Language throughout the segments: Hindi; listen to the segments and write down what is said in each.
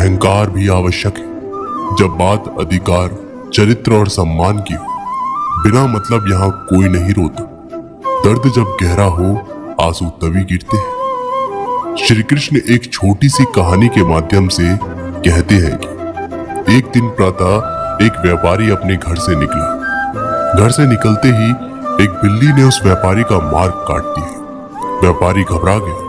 अहंकार भी आवश्यक है जब बात अधिकार, चरित्र और सम्मान की हो। बिना मतलब यहाँ कोई नहीं रोता। दर्द जब गहरा हो आंसू तभी गिरते हैं। श्री कृष्ण एक छोटी सी कहानी के माध्यम से कहते हैं कि एक दिन प्रातः एक व्यापारी अपने घर से निकला। घर से निकलते ही एक बिल्ली ने उस व्यापारी का मार्ग काट दिया। व्यापारी घबरा गया।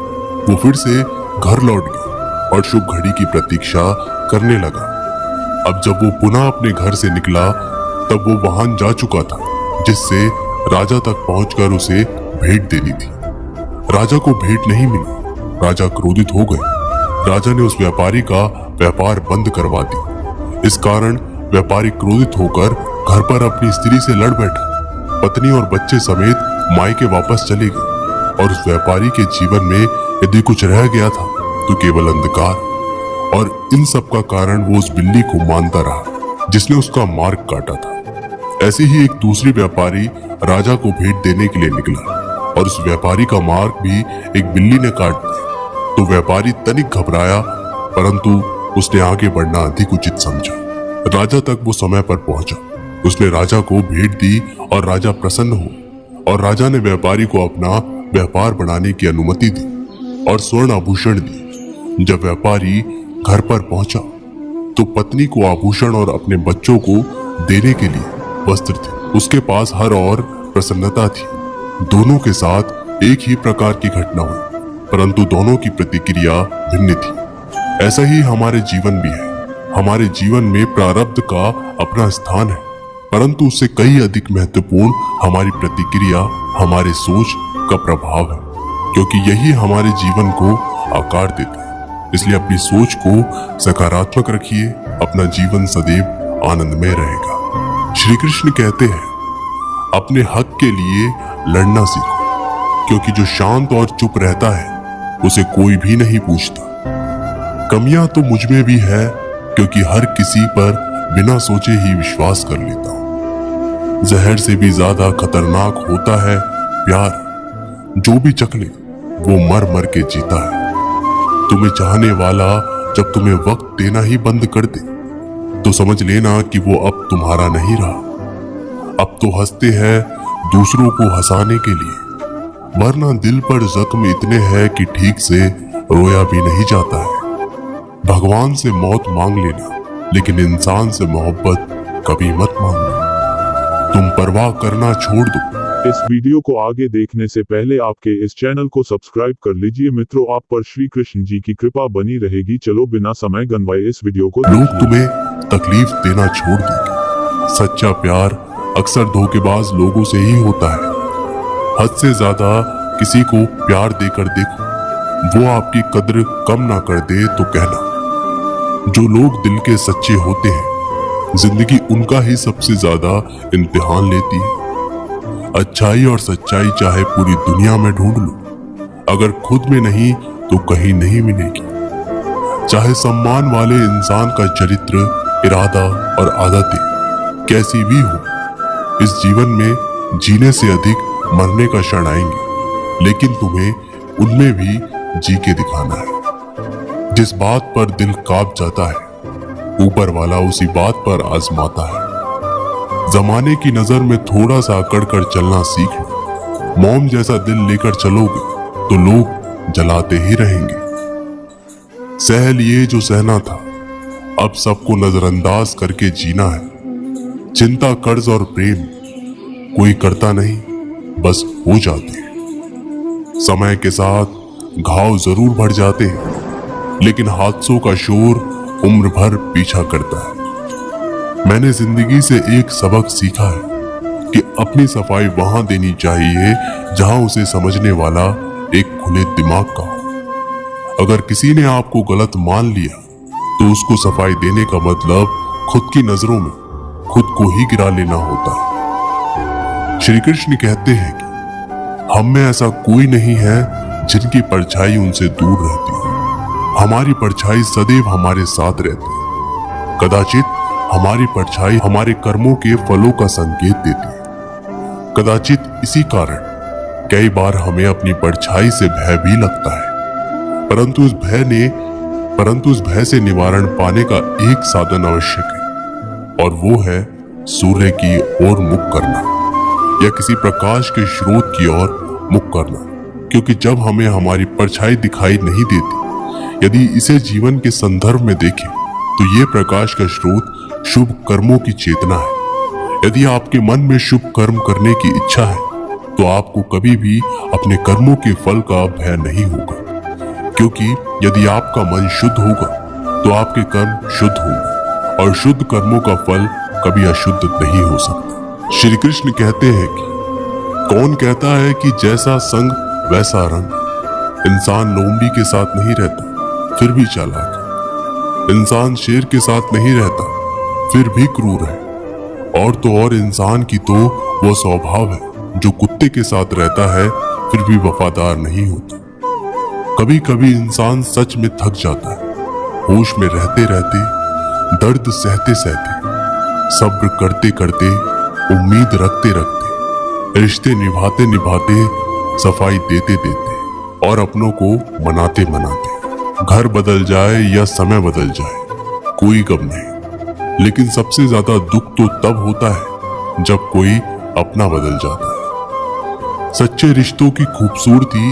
वो फिर से घर लौट गया और शुभ घड़ी की प्रतीक्षा करने लगा। अब जब वो पुनः अपने घर से निकला तब वो वाहन जा चुका था जिससे राजा तक पहुंचकर उसे भेंट देनी थी। राजा को भेंट नहीं मिली। राजा क्रोधित हो गए। राजा ने उस व्यापारी का व्यापार बंद करवा दिया। इस कारण व्यापारी क्रोधित होकर घर पर अपनी स्त्री से लड़ बैठा। पत्नी और बच्चे समेत मायके वापस चले गए और उस व्यापारी के जीवन में यदि कुछ रह गया था तो केवल अंधकार। और इन सब का कारण वो उस बिल्ली को मानता रहा जिसने उसका मार्ग काटा था। ऐसे ही एक दूसरी व्यापारी राजा को भेंट देने के लिए निकला और उस व्यापारी का मार्ग भी एक बिल्ली ने काट दिया। तो व्यापारी तनिक घबराया, परंतु उसने आगे बढ़ना अधिक उचित समझा। राजा तक वो समय पर पहुंचा। उसने राजा को भेंट दी और राजा प्रसन्न हुआ और राजा ने व्यापारी को अपना व्यापार बढ़ाने की अनुमति दी और स्वर्ण आभूषण दिए। जब व्यापारी घर पर पहुंचा तो पत्नी को आभूषण और अपने बच्चों को देने के लिए वस्त्र थे। उसके पास हर और प्रसन्नता थी। दोनों के साथ एक ही प्रकार की घटना हुई, परंतु दोनों की प्रतिक्रिया भिन्न थी। ऐसा ही हमारे जीवन भी है। हमारे जीवन में प्रारब्ध का अपना स्थान है, परंतु उससे कई अधिक महत्वपूर्ण हमारी प्रतिक्रिया, हमारे सोच का प्रभाव है, क्योंकि यही हमारे जीवन को आकार देता है। इसलिए अपनी सोच को सकारात्मक रखिए, अपना जीवन सदैव आनंदमय रहेगा। श्री कृष्ण कहते हैं, अपने हक के लिए लड़ना सीखो, क्योंकि जो शांत और चुप रहता है उसे कोई भी नहीं पूछता। कमियां तो मुझ में भी है, क्योंकि हर किसी पर बिना सोचे ही विश्वास कर लेता हूं। जहर से भी ज्यादा खतरनाक होता है प्यार। जो भी चख ले वो मर मर के जीता है। तुम्हें चाहने वाला जब तुम्हें वक्त देना ही बंद कर दे तो समझ लेना कि वो अब तुम्हारा नहीं रहा। अब तो हंसते हैं दूसरों को हंसाने के लिए, वरना दिल पर जख्म इतने हैं कि ठीक से रोया भी नहीं जाता है। भगवान से मौत मांग लेना, लेकिन इंसान से मोहब्बत कभी मत मांगना। तुम परवाह करना छोड़ दो। इस वीडियो को आगे देखने से पहले आपके इस चैनल को सब्सक्राइब कर लीजिए। मित्रों, आप पर श्री कृष्ण जी की कृपा बनी रहेगी। चलो बिना समय गंवाए इस वीडियो को लोग तुम्हें तकलीफ देना छोड़ देंगे। सच्चा प्यार अक्सर धोखेबाज लोगों से ही होता है। हद से ज्यादा किसी को प्यार देकर देखो, वो आपकी कद्र कम ना कर दे तो कहना। जो लोग दिल के सच्चे होते हैं, जिंदगी उनका ही सबसे ज्यादा इम्तिहान लेती है। अच्छाई और सच्चाई चाहे पूरी दुनिया में ढूंढ लो, अगर खुद में नहीं तो कहीं नहीं मिलेगी। चाहे सम्मान वाले इंसान का चरित्र, इरादा और आदतें कैसी भी हो, इस जीवन में जीने से अधिक मरने का क्षण आएंगे, लेकिन तुम्हें उनमें भी जी के दिखाना है। जिस बात पर दिल कांप जाता है, ऊपर वाला उसी बात पर आजमाता है। जमाने की नजर में थोड़ा सा अकड़ कर चलना सीख लो। मोम जैसा दिल लेकर चलोगे तो लोग जलाते ही रहेंगे। सह लिए जो सहना था, अब सबको नजरअंदाज करके जीना है। चिंता, कर्ज और प्रेम कोई करता नहीं, बस हो जाते हैं। समय के साथ घाव जरूर बढ़ जाते हैं, लेकिन हादसों का शोर उम्र भर पीछा करता है। मैंने जिंदगी से एक सबक सीखा है कि अपनी सफाई वहां देनी चाहिए जहां उसे समझने वाला एक खुले दिमाग का हो। अगर किसी ने आपको गलत मान लिया तो उसको सफाई देने का मतलब खुद की नजरों में खुद को ही गिरा लेना होता है। श्री कृष्ण कहते हैं कि हम में ऐसा कोई नहीं है जिनकी परछाई उनसे दूर रहती है। हमारी परछाई सदैव हमारे साथ रहती है। कदाचित हमारी परछाई हमारे कर्मों के फलों का संकेत देती है। कदाचित इसी कारण कई बार हमें अपनी परछाई से भय भी लगता है, परंतु उस भय ने परंतु उस भय से निवारण पाने का एक साधन आवश्यक है, और वो है सूर्य की ओर मुख करना या किसी प्रकाश के स्रोत की ओर मुख करना। क्योंकि जब हमें हमारी परछाई दिखाई नहीं देती, यदि इसे जीवन के संदर्भ में देखें तो ये प्रकाश का स्रोत शुभ कर्मों की चेतना है। यदि आपके मन में शुभ कर्म करने की इच्छा है तो आपको कभी भी अपने कर्मों के फल का भय नहीं होगा, क्योंकि यदि आपका मन शुद्ध होगा तो आपके कर्म शुद्ध होंगे और शुद्ध कर्मों का फल कभी अशुद्ध नहीं हो सकता। श्री कृष्ण कहते हैं कि कौन कहता है कि जैसा संग वैसा रंग। इंसान लोमड़ी के साथ नहीं रहता फिर भी चालाक है, इंसान शेर के साथ नहीं रहता फिर भी क्रूर है, और तो और इंसान की तो वो स्वभाव है जो कुत्ते के साथ रहता है फिर भी वफादार नहीं होता। कभी कभी इंसान सच में थक जाता है, होश में रहते रहते, दर्द सहते सहते, सब्र करते करते, उम्मीद रखते रखते, रिश्ते निभाते निभाते, सफाई देते देते और अपनों को मनाते मनाते। घर बदल जाए या समय बदल जाए कोई गम नहीं, लेकिन सबसे ज्यादा दुख तो तब होता है जब कोई अपना बदल जाता है। सच्चे रिश्तों की खूबसूरती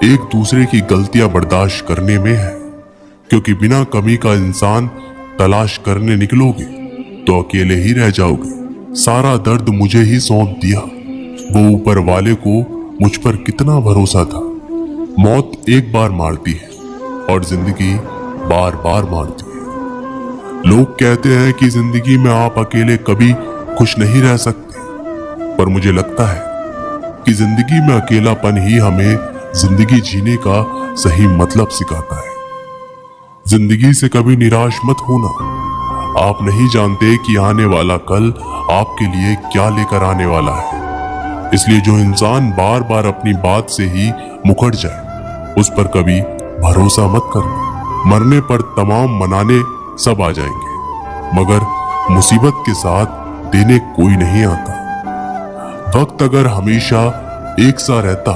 एक दूसरे की गलतियां बर्दाश्त करने में है, क्योंकि बिना कमी का इंसान तलाश करने निकलोगे तो अकेले ही रह जाओगे। सारा दर्द मुझे ही सौंप दिया, वो ऊपर वाले को मुझ पर कितना भरोसा था। मौत एक बार मारती है और जिंदगी बार बार मारती है। लोग कहते हैं कि जिंदगी में आप अकेले कभी खुश नहीं रह सकते, पर मुझे लगता है कि जिंदगी में अकेलापन ही हमें जिंदगी जीने का सही मतलब सिखाता है। जिंदगी से कभी निराश मत होना। आप नहीं जानते कि आने वाला कल आपके लिए क्या लेकर आने वाला है। इसलिए जो इंसान बार बार अपनी बात से ही मुकर जाए उस पर कभी भरोसा मत करना। मरने पर तमाम मनाने सब आ जाएंगे, मगर मुसीबत के साथ देने कोई नहीं आता। वक्त अगर हमेशा एक सा रहता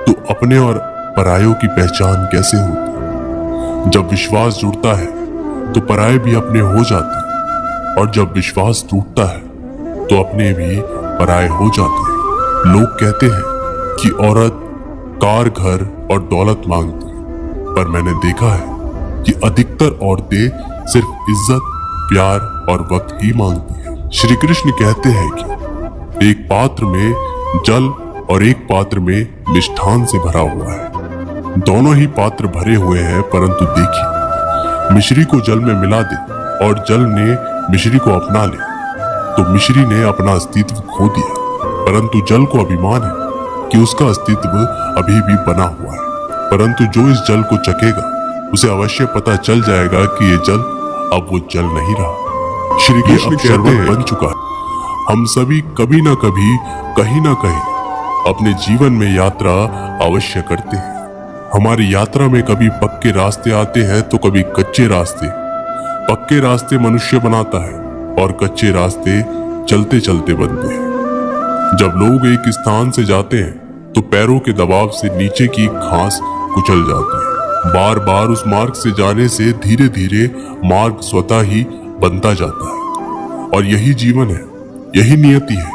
तो अपने और परायों की पहचान कैसे होती। जब विश्वास जुड़ता है तो पराये भी अपने हो जाते हैं, और जब विश्वास टूटता है तो अपने भी पराये हो जाते हैं। लोग कहते हैं कि औरत कार, घर और दौलत मांगती है, पर मैंने देखा है कि अधिकतर औरतें सिर्फ इज्जत, प्यार और वक्त ही मांगती हैं। श्री कृष्ण कहते हैं कि एक पात्र में जल और एक पात्र में मिष्ठान से भरा हुआ है। दोनों ही पात्र भरे हुए हैं, परंतु देखिए, मिश्री को जल में मिला दे और जल ने मिश्री को अपना ले तो मिश्री ने अपना अस्तित्व खो दिया, परंतु जल को अभिमान है कि उसका अस्तित्व अभी भी बना हुआ है। परंतु जो इस जल को चखेगा उसे अवश्य पता चल जाएगा कि ये जल अब वो जल नहीं रहा। श्री कृष्ण शरबत बन चुका है। हम सभी कभी ना कभी, कहीं ना कहीं अपने जीवन में यात्रा अवश्य करते हैं। हमारी यात्रा में कभी पक्के रास्ते आते हैं तो कभी कच्चे रास्ते। पक्के रास्ते मनुष्य बनाता है और कच्चे रास्ते चलते चलते बनते हैं। जब लोग एक स्थान से जाते हैं तो पैरों के दबाव से नीचे की घास कुचल जाती है। बार बार उस मार्ग से जाने से धीरे धीरे मार्ग स्वतः ही बनता जाता है। और यही जीवन है, यही नियति है।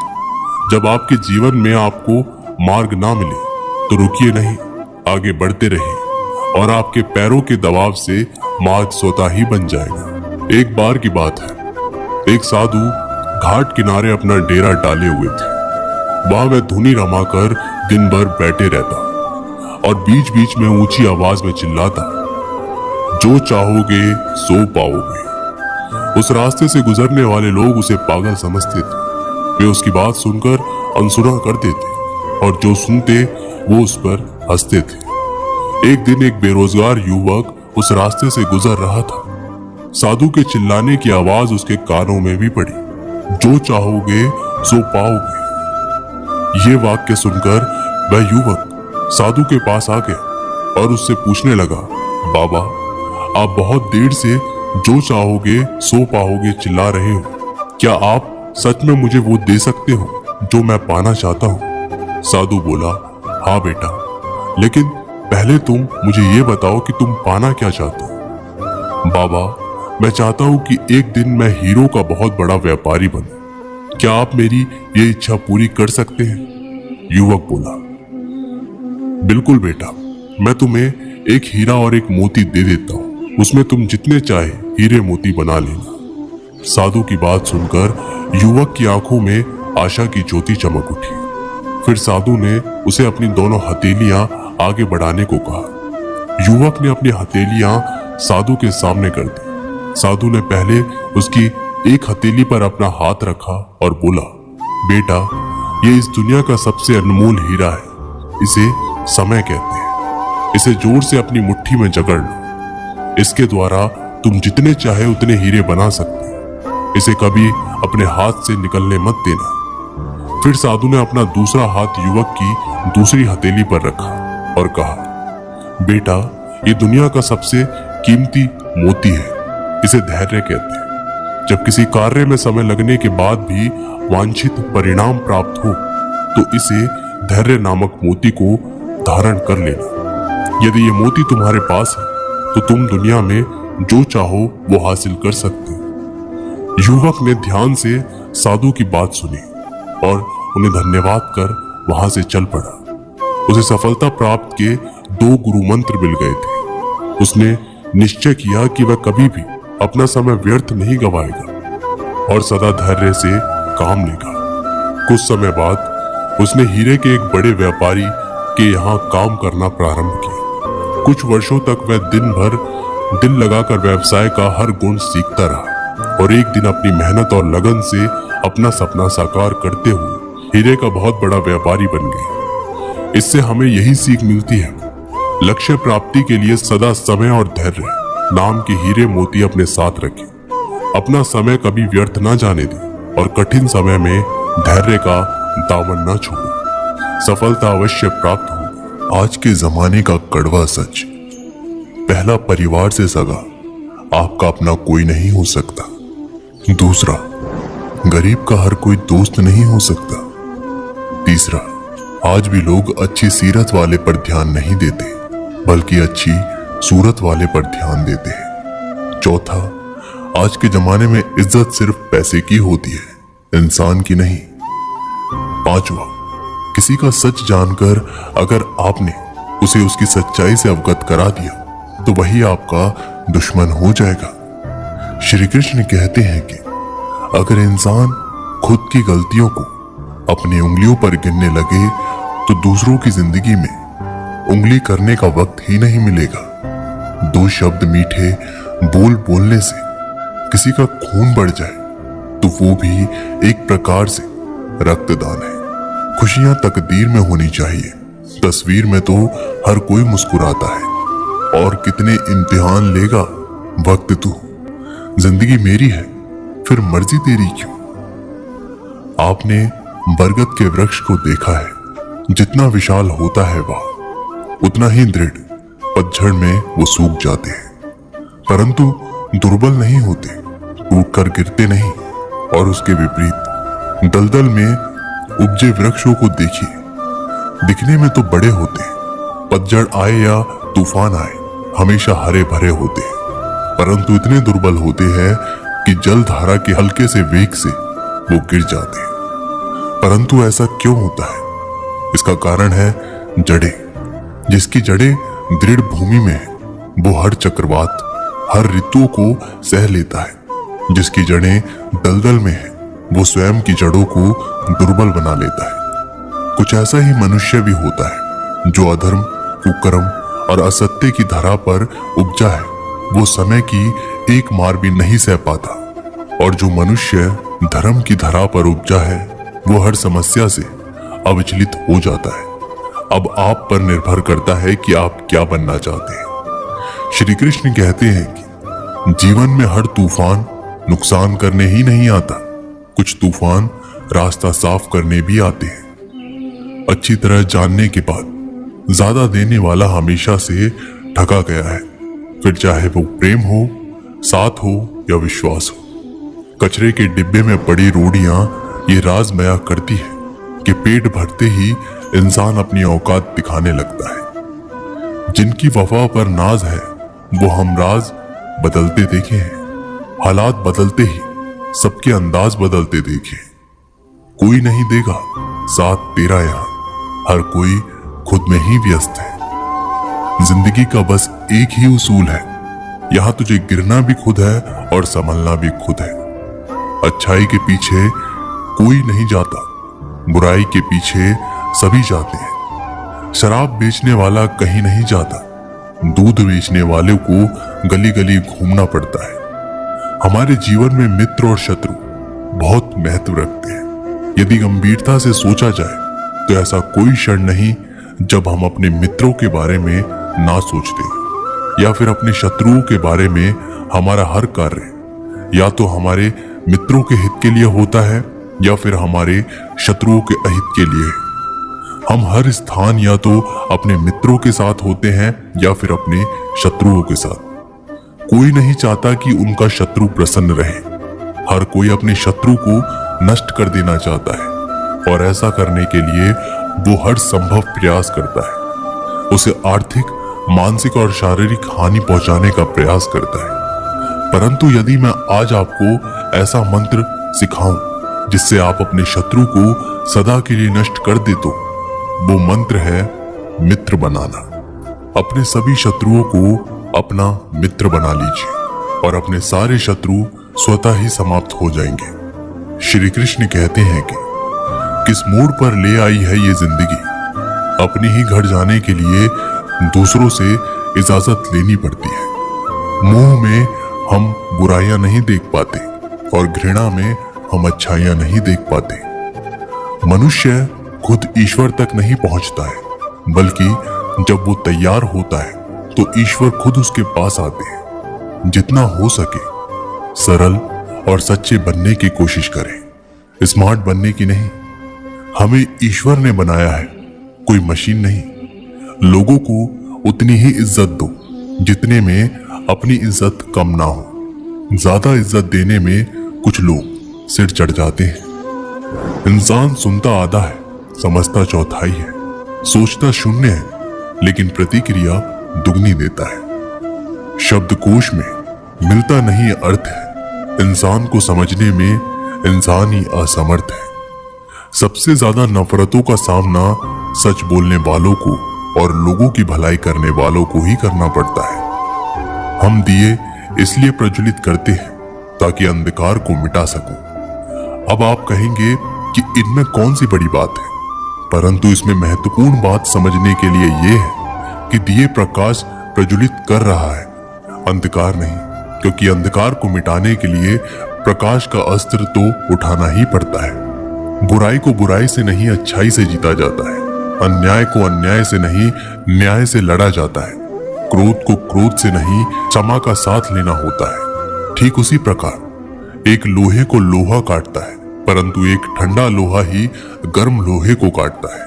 जब आपके जीवन में आपको मार्ग ना मिले तो रुकिए नहीं, आगे बढ़ते रहिए और आपके पैरों के दबाव से मार्ग स्वतः ही बन जाएगा। एक बार की बात है, एक साधु घाट किनारे अपना डेरा डाले हुए थे। वहां वह धुनी रमाकर दिन भर बैठे रहता और बीच बीच में ऊंची आवाज में चिल्लाता, जो चाहोगे सो पाओगे। उस रास्ते से गुजरने वाले लोग उसे पागल समझते थे। वे उसकी बात सुनकर अनसुना कर देते और जो सुनते वो उस पर हंसते थे। एक दिन एक बेरोजगार युवक उस रास्ते से गुजर रहा था। साधु के चिल्लाने की आवाज उसके कानों में भी पड़ी, जो चाहोगे सो पाओगे। ये वाक्य सुनकर वह युवक साधु के पास आ गया और उससे पूछने लगा, बाबा, आप बहुत देर से जो चाहोगे सो पाओगे चिल्ला रहे हो, क्या आप सच में मुझे वो दे सकते हो जो मैं पाना चाहता हूँ? साधु बोला, हाँ बेटा, लेकिन पहले तुम मुझे ये बताओ कि तुम पाना क्या चाहते हो। बाबा, मैं चाहता हूं कि एक दिन मैं हीरो का बहुत बड़ा व्यापारी बनूं। क्या आप मेरी ये इच्छा पूरी कर सकते हैं? युवक बोला, बिल्कुल बेटा, मैं तुम्हें एक हीरा और एक मोती दे देता हूं। उसमें तुम जितने चाहे हीरे मोती बना लेना। साधु की बात सुनकर युवक की आंखों में आशा की ज्योति चमक उठी। फिर साधु ने उसे अपनी दोनों हथेलियां आगे बढ़ाने को कहा। युवक ने अपनी हथेलियां साधु के सामने कर दी। साधु ने पहले उसकी एक हथेली पर अपना हाथ रखा और बोला, बेटा, ये इस दुनिया का सबसे अनमोल हीरा है। इसे समय कहते हैं। इसे जोर से अपनी मुट्ठी में जकड़ लो। इसके द्वारा तुम जितने चाहे उतने हीरे बना सकते हो। इसे कभी अपने हाथ से निकलने मत देना। फिर साधु ने अपना दूसरा हाथ युवक की दूसरी हथेली पर रखा और कहा, बेटा, ये दुनिया का सबसे कीमती मोती है। इसे धैर्य कहते हैं। जब किसी कार्य में समय लगने के बाद भी वांछित परिणाम प्राप्त हो तो इसे धैर्य नामक मोती को धारण कर लेना। यदि ये मोती तुम्हारे पास है तो तुम दुनिया में जो चाहो वो हासिल कर सकते हो। युवक ने ध्यान से साधु की बात सुनी और उन्हें धन्यवाद कर वहां से चल पड़ा। उसे सफलता प्राप्त के 2 गुरु मंत्र मिल गए थे। उसने निश्चय किया कि वह कभी भी अपना समय व्यर्थ नहीं गवाएगा और सदा धैर्य से काम लेगा। कुछ समय बाद उसने हीरे के एक बड़े व्यापारी के यहाँ काम करना प्रारंभ किया। कुछ वर्षों तक वह दिन भर दिल लगाकर व्यवसाय का हर गुण सीखता रहा और एक दिन अपनी मेहनत और लगन से अपना सपना साकार करते हुए हीरे का बहुत बड़ा व्यापारी बन गया। इससे हमें यही सीख मिलती है, लक्ष्य प्राप्ति के लिए सदा समय और धैर्य नाम के हीरे मोती अपने साथ रखें। अपना समय कभी व्यर्थ ना जाने दें और कठिन समय में धैर्य का दामन ना छोड़ें। सफलता अवश्य प्राप्त होगी। आज के जमाने का कड़वा सच, पहला, परिवार से सगा आपका अपना कोई नहीं हो सकता। दूसरा, गरीब का हर कोई दोस्त नहीं हो सकता। तीसरा, आज भी लोग अच्छी सीरत वाले पर ध्यान नहीं देते बल्कि अच्छी सूरत वाले पर ध्यान देते हैं। चौथा, आज के जमाने में इज्जत सिर्फ पैसे की होती है, इंसान की नहीं। पांचवा, किसी का सच जानकर अगर आपने उसे उसकी सच्चाई से अवगत करा दिया तो वही आपका दुश्मन हो जाएगा। श्री कृष्ण कहते हैं कि अगर इंसान खुद की गलतियों को अपनी उंगलियों पर गिनने लगे तो दूसरों की जिंदगी में उंगली करने का वक्त ही नहीं मिलेगा। 2 शब्द मीठे बोल बोलने से किसी का खून बढ़ जाए तो वो भी एक प्रकार से रक्तदान है। खुशियां तकदीर में होनी चाहिए, तस्वीर में तो हर कोई मुस्कुराता है। और कितने इम्तिहान लेगा वक्त तू, जिंदगी मेरी है फिर मर्जी तेरी क्यों। आपने बरगद के वृक्ष को देखा है, जितना विशाल होता है वह उतना ही दृढ़ पतझड़ में वो सूख जाते हैं, परंतु दुर्बल नहीं होते, टूट कर गिरते नहीं। और उसके विपरीत दलदल में उपजे वृक्षों को देखिए, दिखने में तो बड़े होते हैं, पतझड़ आए या तूफान आए हमेशा हरे भरे होते हैं, परंतु इतने दुर्बल होते हैं कि जल धारा के हल्के से वेग से वो गिर जाते हैं। परंतु ऐसा क्यों होता है? इसका कारण है जड़ें। जिसकी जड़ें दृढ़ भूमि में है वो हर चक्रवात, हर ऋतु को सह लेता है। जिसकी जड़ें दलदल में है वो स्वयं की जड़ों को दुर्बल बना लेता है। कुछ ऐसा ही मनुष्य भी होता है जो अधर्म, कुकर्म और असत्य की धरा पर उपजा है, वो समय की एक मार भी नहीं सह पाता। और जो मनुष्य धर्म की धरा पर उपजा है वो हर समस्या से अविचलित हो जाता है। अब आप पर निर्भर करता है कि आप क्या बनना चाहते हैं। श्री कृष्ण कहते हैं कि जीवन में हर तूफान नुकसान करने ही नहीं आता, कुछ तूफान रास्ता साफ करने भी आते हैं। अच्छी तरह जानने के बाद ज्यादा देने वाला हमेशा से ठगा गया है, फिर चाहे वो प्रेम हो, साथ हो या विश्वास हो। कचरे के डिब्बे में पड़ी रोटियां ये राज बयां करती है कि पेट भरते ही इंसान अपनी औकात दिखाने लगता है। जिनकी वफा पर नाज है वो हमराज बदलते देखे हैं। हालात बदलते ही सबके अंदाज बदलते देखे। कोई नहीं देगा साथ तेरा यहाँ, हर कोई खुद में ही व्यस्त है। जिंदगी का बस एक ही उसूल है, यहाँ तुझे गिरना भी खुद है और संभलना भी खुद है। अच्छाई के पीछे कोई नहीं जाता, बुराई के पीछे सभी जाते हैं। शराब बेचने वाला कहीं नहीं जाता, दूध बेचने वाले को गली गली घूमना पड़ता है। हमारे जीवन में मित्र और शत्रु बहुत महत्व रखते हैं। यदि गंभीरता से सोचा जाए तो ऐसा कोई क्षण नहीं जब हम अपने मित्रों के बारे में ना सोचते हो, या फिर अपने शत्रुओं के बारे में हमारा हर कार्य या तो हमारे मित्रों के हित के लिए होता है या फिर हमारे शत्रुओं के अहित के लिए। हम हर स्थान या तो अपने मित्रों के साथ होते हैं या फिर अपने शत्रुओं के साथ। कोई नहीं चाहता कि उनका शत्रु प्रसन्न रहे। हर कोई अपने शत्रु को नष्ट कर देना चाहता है और ऐसा करने के लिए वो हर संभव प्रयास करता है। उसे आर्थिक, मानसिक और शारीरिक हानि पहुंचाने का प्रयास करता है। परंतु यदि मैं आज आपको ऐसा मंत्र सिखाऊं जिससे आप अपने शत्रु को सदा के लिए नष्ट कर दे तो वो मंत्र है मित्र बनाना। अपने सभी शत्रुओं को अपना मित्र बना लीजिए और अपने सारे शत्रु स्वतः ही समाप्त हो जाएंगे। श्री कृष्ण कहते हैं कि किस मोड़ पर ले आई है ये जिंदगी, अपने ही घर जाने के लिए दूसरों से इजाजत लेनी पड़ती है। मोह में हम बुराइयां नहीं देख पाते और घृणा में हम अच्छाइयां नहीं देख पाते। मनुष्य खुद ईश्वर तक नहीं पहुंचता है, बल्कि जब वो तैयार होता है तो ईश्वर खुद उसके पास आते हैं। जितना हो सके सरल और सच्चे बनने की कोशिश करें, स्मार्ट बनने की नहीं। हमें ईश्वर ने बनाया है, कोई मशीन नहीं। लोगों को उतनी ही इज्जत दो जितने में अपनी इज्जत कम ना हो। ज्यादा इज्जत देने में कुछ लोग सिर चढ़ जाते हैं। इंसान सुनता आधा है, समझता चौथाई है, सोचता शून्य है, लेकिन प्रतिक्रिया दुगनी देता है। शब्दकोश में मिलता नहीं अर्थ है, इंसान को समझने में इंसान ही असमर्थ है। सबसे ज्यादा नफरतों का सामना सच बोलने वालों को और लोगों की भलाई करने वालों को ही करना पड़ता है। हम दिए इसलिए प्रज्वलित करते हैं ताकि अंधकार को मिटा सकूं। अब आप कहेंगे कि इनमें कौन सी बड़ी बात है, परंतु इसमें महत्वपूर्ण बात समझने के लिए यह है कि दिए प्रकाश प्रज्वलित कर रहा है, अंधकार नहीं, क्योंकि अंधकार को मिटाने के लिए प्रकाश का अस्त्र तो उठाना ही पड़ता है। बुराई को बुराई से नहीं अच्छाई से जीता जाता है। अन्याय को अन्याय से नहीं न्याय से लड़ा जाता है। क्रोध को क्रोध से नहीं क्षमा का साथ लेना होता है। ठीक उसी प्रकार एक लोहे को लोहा काटता है, परंतु एक ठंडा लोहा ही गर्म लोहे को काटता है।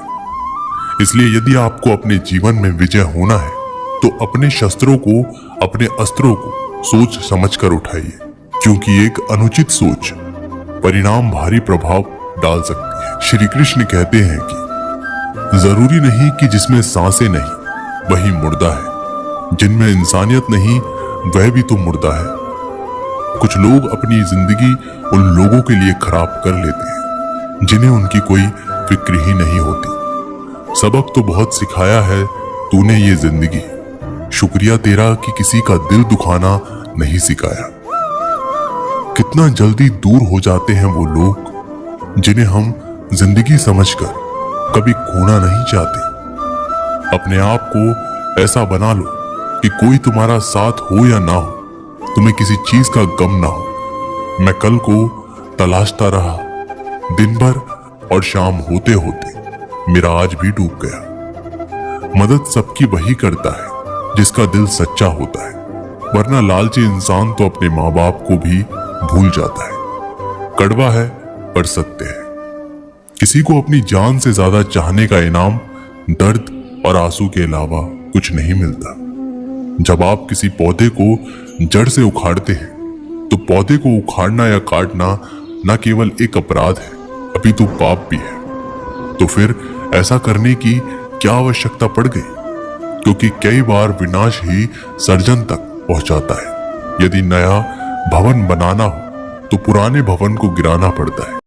इसलिए यदि आपको अपने जीवन में विजय होना है तो अपने शस्त्रों को, अपने अस्त्रों को सोच समझकर उठाइए, क्योंकि एक अनुचित सोच परिणाम भारी प्रभाव डाल सकती है। श्री कृष्ण कहते हैं कि जरूरी नहीं कि जिसमें सांसें नहीं वही मुर्दा है, जिनमें इंसानियत नहीं वह भी तो मुर्दा है। कुछ लोग अपनी जिंदगी उन लोगों के लिए खराब कर लेते हैं जिन्हें उनकी कोई फिक्र ही नहीं होती। सबक तो बहुत सिखाया है तूने ये जिंदगी, शुक्रिया तेरा कि किसी का दिल दुखाना नहीं सिखाया। कितना जल्दी दूर हो जाते हैं वो लोग जिन्हें हम जिंदगी समझकर कभी खोना नहीं चाहते। अपने आप को ऐसा बना लो कि कोई तुम्हारा साथ हो या ना हो, तुम्हें किसी चीज का गम ना हो। मैं कल को तलाशता रहा दिन भर और शाम होते होते मेरा आज भी डूब गया। मदद सबकी वही करता है जिसका दिल सच्चा होता है, वरना लालची इंसान तो अपने माँ बाप को भी भूल जाता है। कड़वा है पर सत्य है। किसी को अपनी जान से ज्यादा चाहने का इनाम दर्द और आंसू के अलावा कुछ नहीं मिलता। जब आप किसी पौधे को जड़ से उखाड़ते हैं तो पौधे को उखाड़ना या काटना न केवल एक अपराध है, अपितु पाप भी है। तो फिर ऐसा करने की क्या आवश्यकता पड़ गई, क्योंकि कई बार विनाश ही सर्जन तक पहुंचाता है। यदि नया भवन बनाना हो तो पुराने भवन को गिराना पड़ता है।